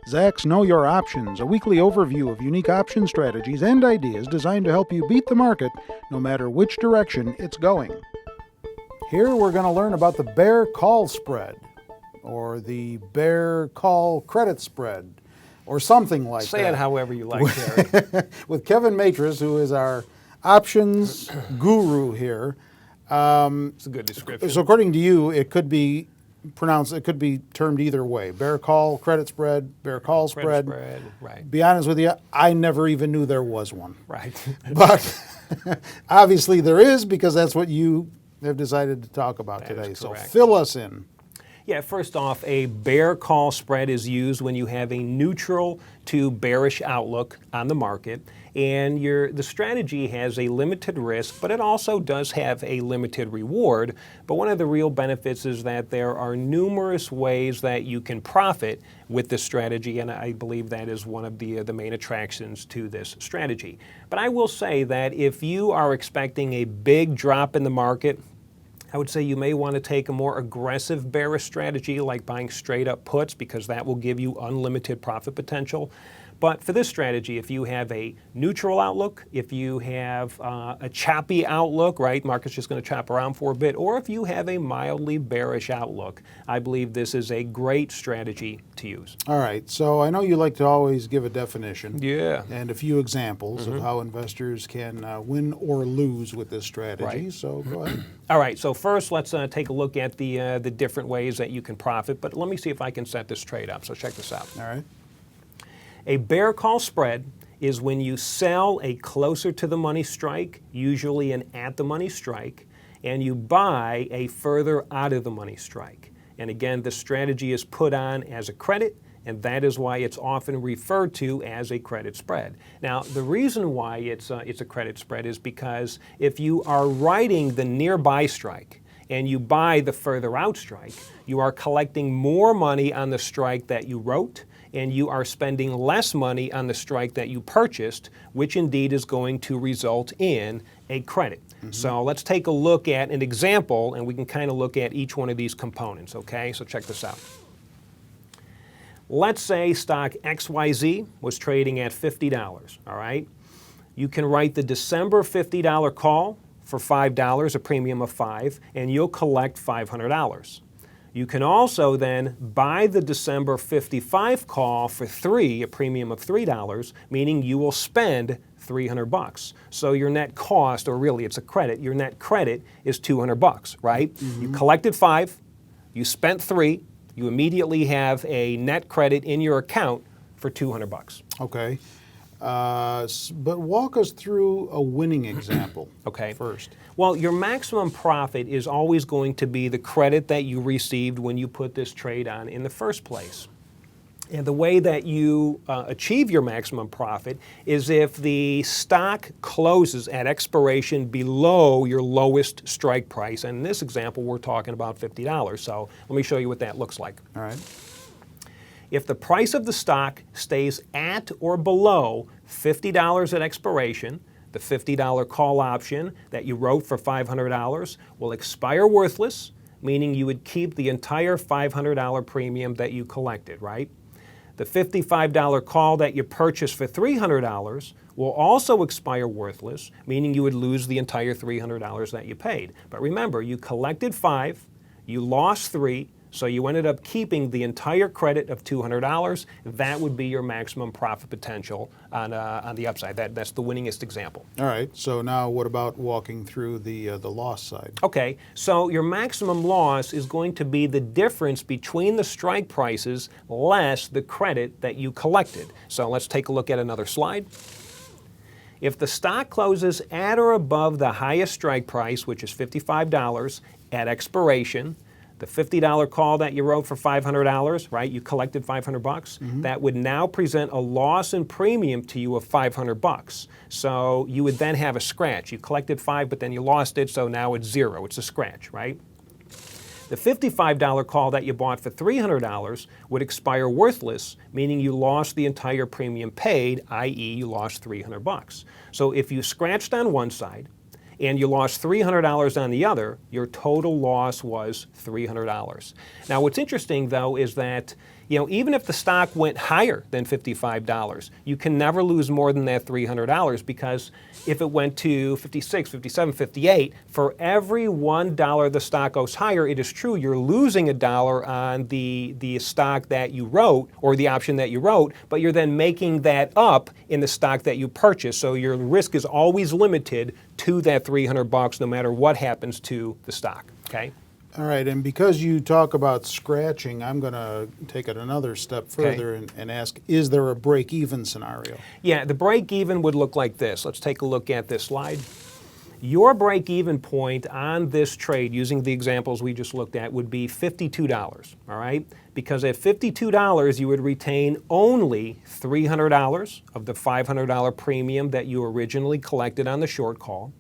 Zach's Know Your Options, a weekly overview of unique option strategies and ideas designed to help you beat the market no matter which direction it's going. Here we're going to learn about the bear call spread, or the bear call credit spread, or something like that. Say it however you like, Terry. With Kevin Matras, who is our options guru here. It's a good description. So according to you, it could be termed either way. Bear call, credit spread, bear call spread. Right. Be honest with you, I never even knew there was one. Right. But obviously there is, because that's what you have decided to talk about That today. is So correct. fill us in. Yeah, first off, a bear call spread is used when you have a neutral to bearish outlook on the market, and the strategy has a limited risk, but it also does have a limited reward. But one of the real benefits is that there are numerous ways that you can profit with this strategy, and I believe that is one of the main attractions to this strategy. But I will say that if you are expecting a big drop in the market, I would say you may want to take a more aggressive bearish strategy like buying straight up puts, because that will give you unlimited profit potential. But for this strategy, if you have a neutral outlook, if you have a choppy outlook, right, market's just going to chop around for a bit, or if you have a mildly bearish outlook, I believe this is a great strategy to use. All right, so I know you like to always give a definition. Yeah. And a few examples of how investors can win or lose with this strategy. Right. So go ahead. All right, so first let's take a look at the different ways that you can profit, but let me see if I can set this trade up. So check this out. All right. A bear call spread is when you sell a closer to the money strike, usually an at the money strike, and you buy a further out of the money strike. And again, the strategy is put on as a credit, and that is why it's often referred to as a credit spread. Now, the reason why it's a credit spread is because if you are writing the nearby strike and you buy the further out strike, you are collecting more money on the strike that you wrote, and you are spending less money on the strike that you purchased, which indeed is going to result in a credit. So let's take a look at an example, and we can kind of look at each one of these components, okay? So check this out. Let's say stock XYZ was trading at $50, all right? You can write the December $50 call for $5, a premium of $5, and you'll collect $500. You can also then buy the December 55 call for $3, a premium of $3, meaning you will spend $300. So your net cost, or really it's a credit, your net credit is $200, right? You collected $5, you spent $3, you immediately have a net credit in your account for $200. Okay. But walk us through a winning example first. Well, your maximum profit is always going to be the credit that you received when you put this trade on in the first place. And the way that you achieve your maximum profit is if the stock closes at expiration below your lowest strike price. And in this example, we're talking about $50. So let me show you what that looks like. All right. If the price of the stock stays at or below $50 at expiration, the $50 call option that you wrote for $500 will expire worthless, meaning you would keep the entire $500 premium that you collected, right? The $55 call that you purchased for $300 will also expire worthless, meaning you would lose the entire $300 that you paid. But remember, you collected $5, you lost $3, so you ended up keeping the entire credit of $200. That would be your maximum profit potential on the upside. That's the winningest example. All right. So now what about walking through the loss side? Okay. So your maximum loss is going to be the difference between the strike prices less the credit that you collected. So let's take a look at another slide. If the stock closes at or above the highest strike price, which is $55 at expiration, the $50 call that you wrote for $500, right? You collected $500. That would now present a loss in premium to you of $500. So you would then have a scratch. You collected $5, but then you lost it, so now it's $0. It's a scratch, right? The $55 call that you bought for $300 would expire worthless, meaning you lost the entire premium paid, i.e. you lost $300. So if you scratched on one side and you lost $300 on the other, your total loss was $300. Now what's interesting though is that even if the stock went higher than $55, you can never lose more than that $300 because if it went to 56, 57, 58, for every $1 the stock goes higher, it is true you're losing $1 on the stock that you wrote or the option that you wrote, but you're then making that up in the stock that you purchased. So your risk is always limited to that $300 no matter what happens to the stock, okay? All right, and because you talk about scratching, I'm going to take it another step further and ask, is there a break-even scenario? Yeah, the break-even would look like this. Let's take a look at this slide. Your break-even point on this trade, using the examples we just looked at, would be $52, all right? Because at $52, you would retain only $300 of the $500 premium that you originally collected on the short call,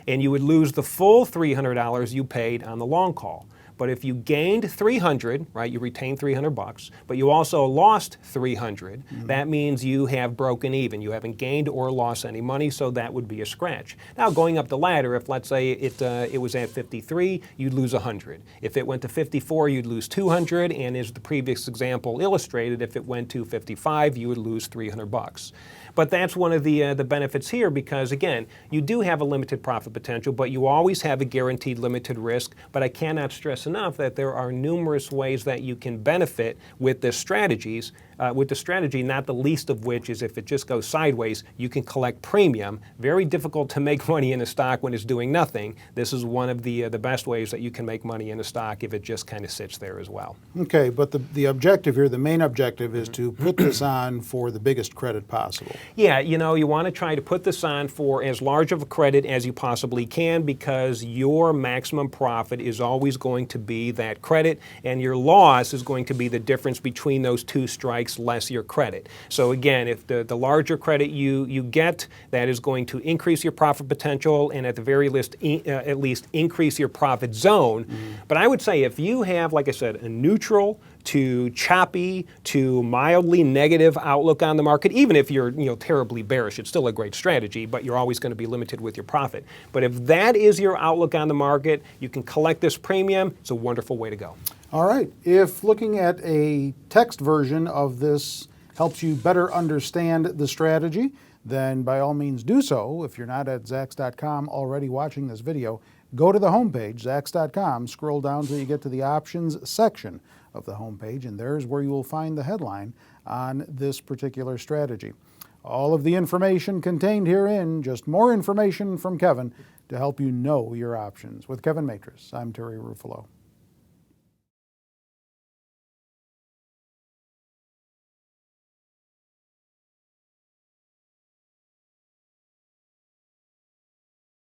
and you would lose the full $300 you paid on the long call. But if you gained $300, right, you retained $300, but you also lost $300, that means you have broken even. You haven't gained or lost any money, so that would be a scratch. Now, going up the ladder, if let's say it was at 53, you'd lose 100. If it went to 54, you'd lose 200, and as the previous example illustrated, if it went to 55, you would lose $300. But that's one of the benefits here because, again, you do have a limited profit potential, but you always have a guaranteed limited risk. But I cannot stress enough that there are numerous ways that you can benefit with the strategy, not the least of which is if it just goes sideways, you can collect premium. Very difficult to make money in a stock when it's doing nothing. This is one of the best ways that you can make money in a stock if it just kind of sits there as well. Okay, but the objective here, the main objective is to put this on for the biggest credit possible. Yeah, you want to try to put this on for as large of a credit as you possibly can because your maximum profit is always going to be that credit and your loss is going to be the difference between those two strikes less your credit. So again, if the larger credit you get, that is going to increase your profit potential and at the very least at least increase your profit zone. But I would say if you have, like I said, a neutral to choppy to mildly negative outlook on the market, even if you're terribly bearish, it's still a great strategy, but you're always going to be limited with your profit. But if that is your outlook on the market, you can collect this premium. It's a wonderful way to go. All right. If looking at a text version of this helps you better understand the strategy, then by all means do so. If you're not at Zacks.com already watching this video, go to the homepage, Zacks.com, scroll down till you get to the options section of the homepage, and there's where you will find the headline on this particular strategy. All of the information contained herein, just more information from Kevin to help you know your options. With Kevin Matras, I'm Terry Ruffalo.